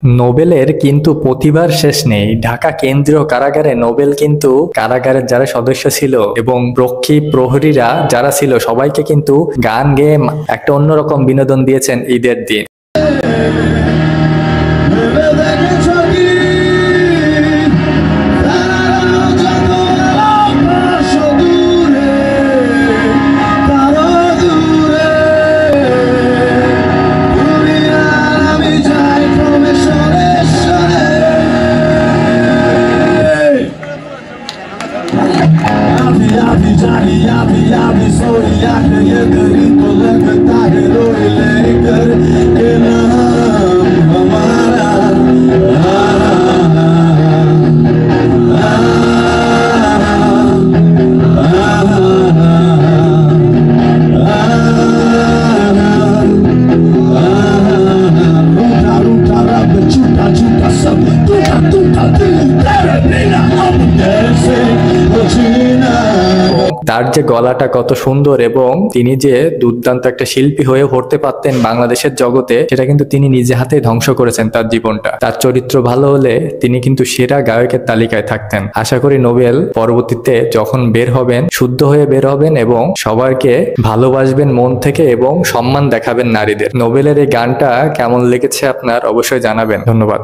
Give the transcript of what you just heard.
নোবেলের কিন্তু প্রতিভার শেষ নেই। ঢাকা কেন্দ্রীয় কারাগারে নোবেল কিন্তু কারাগারের যারা সদস্য ছিল এবং রক্ষী প্রহরীরা যারা ছিল সবাইকে কিন্তু গান গেয়ে একটা অন্যরকম বিনোদন দিয়েছেন ঈদের দিন। তার যে গলাটা কত সুন্দর এবং তিনি যে দুর্দান্ত একটা শিল্পী হয়ে উঠতে পারতেন বাংলাদেশের জগতে, সেটা কিন্তু তিনি নিজে হাতে ধ্বংস করেছেন তার জীবনটা। তার চরিত্র ভালো হলে তিনি কিন্তু সেরা গায়কের তালিকায় থাকতেন। আশা করি নোবেল পরবর্তীতে যখন বের হবেন শুদ্ধ হয়ে বের হবেন এবং সবাইকে ভালোবাসবেন মন থেকে এবং সম্মান দেখাবেন নারীদের। নোবেলের এই গানটা কেমন লেগেছে আপনার অবশ্যই জানাবেন। ধন্যবাদ।